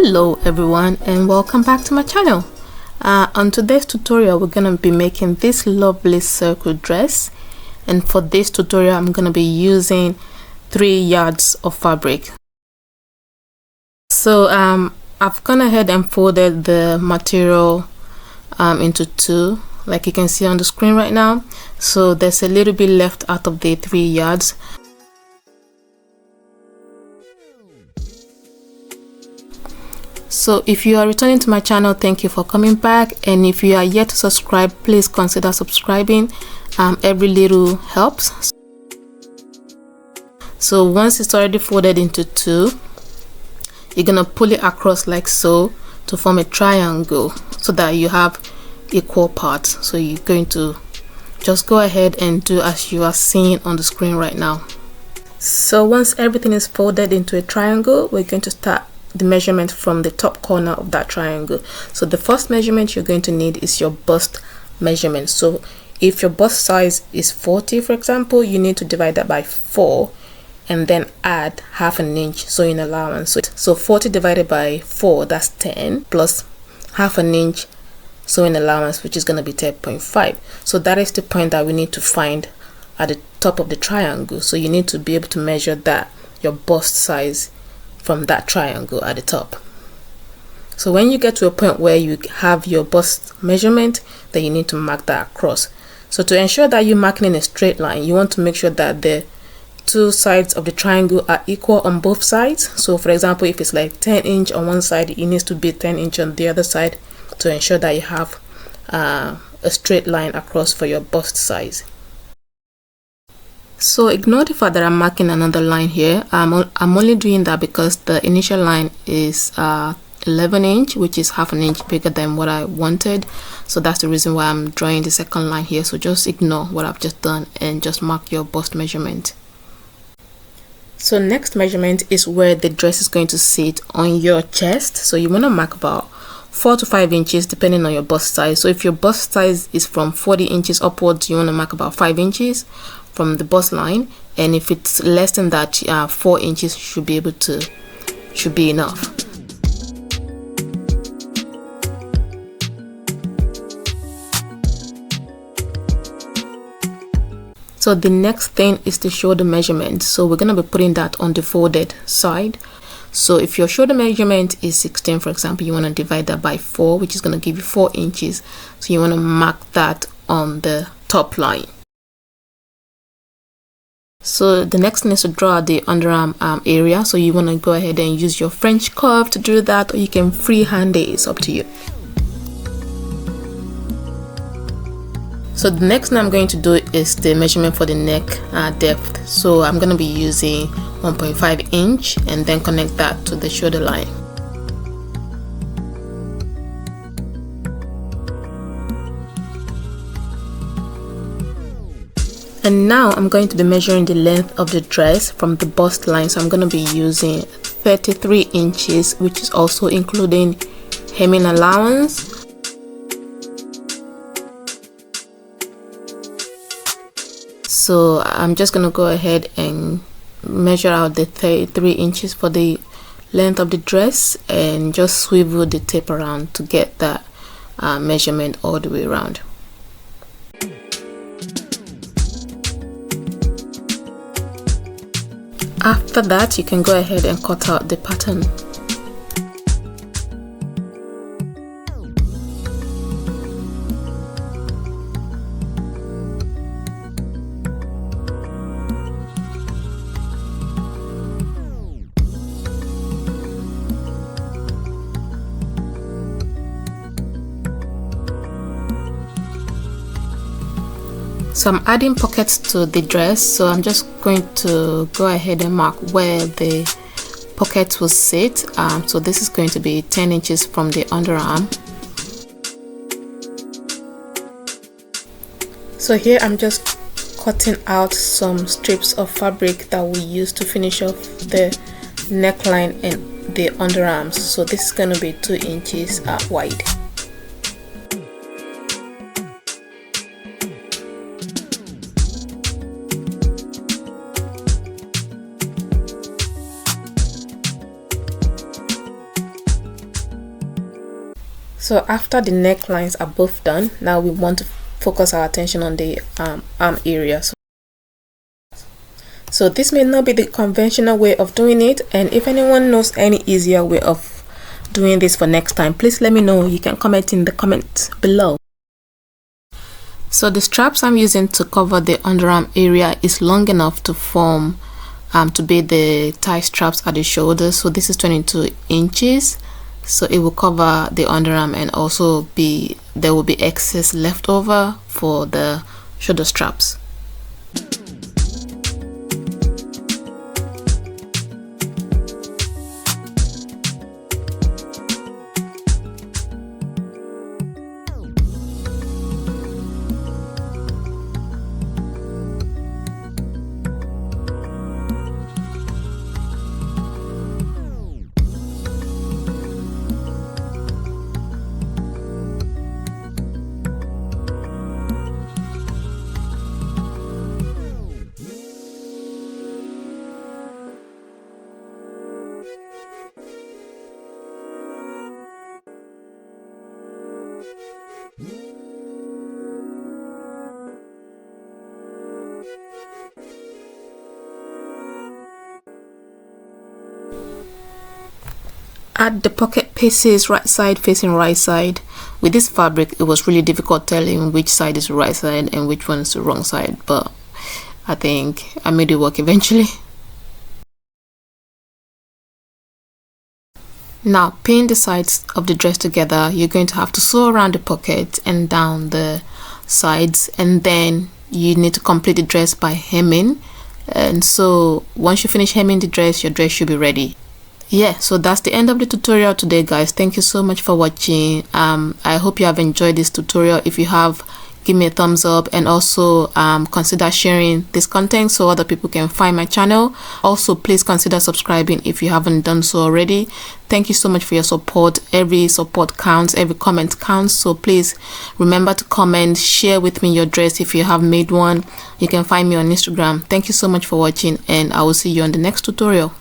Hello everyone and welcome back to my channel. On today's tutorial we're gonna be making this lovely circle dress, and for this tutorial I'm gonna be using 3 yards of fabric. So I've gone ahead and folded the material into 2, like you can see on the screen right now. So there's a little bit left out of the 3 yards. So if you are returning to my channel, thank you for coming back, and if you are yet to subscribe, please consider subscribing. Every little helps. So once it's already folded into 2, you're gonna pull it across like so to form a triangle so that you have equal parts. So you're going to just go ahead and do as you are seeing on the screen right now. So once everything is folded into a triangle, we're going to start the measurement from the top corner of that triangle. So the first measurement you're going to need is your bust measurement. So if your bust size is 40, for example, you need to divide that by 4 and then add ½ an inch sewing allowance. So 40 divided by 4, that's 10, plus ½ an inch sewing allowance, which is going to be 10.5. So that is the point that we need to find at the top of the triangle. So you need to be able to measure that, your bust size, from that triangle at the top. So when you get to a point where you have your bust measurement, then you need to mark that across. So to ensure that you're marking in a straight line, you want to make sure that the 2 sides of the triangle are equal on both sides. So for example, if it's like 10 inch on one side, it needs to be 10 inch on the other side to ensure that you have a straight line across for your bust size. So ignore the fact that I'm marking another line here. I'm only doing that because the initial line is 11 inch, which is ½ an inch bigger than what I wanted. So that's the reason why I'm drawing the second line here. So just ignore what I've just done and just mark your bust measurement. So next measurement is where the dress is going to sit on your chest. So you want to mark about 4 to 5 inches depending on your bust size. So if your bust size is from 40 inches upwards, you want to mark about 5 inches from the bust line, and if it's less than that, 4 inches should be enough. So the next thing is the shoulder measurement. So we're going to be putting that on the folded side. So if your shoulder measurement is 16, for example, you want to divide that by 4, which is going to give you 4 inches. So you want to mark that on the top line. So the next thing is to draw the underarm area. So you want to go ahead and use your French curve to do that, or you can freehand it, it's up to you. So the next thing I'm going to do is the measurement for the neck depth. So I'm going to be using 1.5 inch and then connect that to the shoulder line. And now I'm going to be measuring the length of the dress from the bust line. So I'm going to be using 33 inches, which is also including hemming allowance. So I'm just going to go ahead and measure out the 33 inches for the length of the dress and just swivel the tape around to get that measurement all the way around. After that, you can go ahead and cut out the pattern. So I'm adding pockets to the dress, so I'm just going to go ahead and mark where the pockets will sit. So this is going to be 10 inches from the underarm. So here I'm just cutting out some strips of fabric that we use to finish off the neckline and the underarms. So this is going to be 2 inches wide. So after the necklines are both done, now we want to focus our attention on the arm area. So this may not be the conventional way of doing it, and if anyone knows any easier way of doing this for next time, please let me know. You can comment in the comments below. So the straps I'm using to cover the underarm area is long enough to form to be the tie straps at the shoulders. So this is 22 inches, so it will cover the underarm, and also there will be excess left over for the shoulder straps. Add the pocket pieces right side facing right side. With this fabric, it was really difficult telling which side is the right side and which one is the wrong side, but I think I made it work eventually. Now pin the sides of the dress together. You're going to have to sew around the pocket and down the sides, and then you need to complete the dress by hemming. And so once you finish hemming the dress, your dress should be ready. Yeah, so that's the end of the tutorial today, guys. Thank you so much for watching. I hope you have enjoyed this tutorial. If you have, give me a thumbs up, and also consider sharing this content so other people can find my channel. Also, please consider subscribing if you haven't done so already. Thank you so much for your support. Every support counts, every comment counts, so please remember to comment, share with me your dress if you have made one. You can find me on Instagram. Thank you so much for watching, and I will see you on the next tutorial.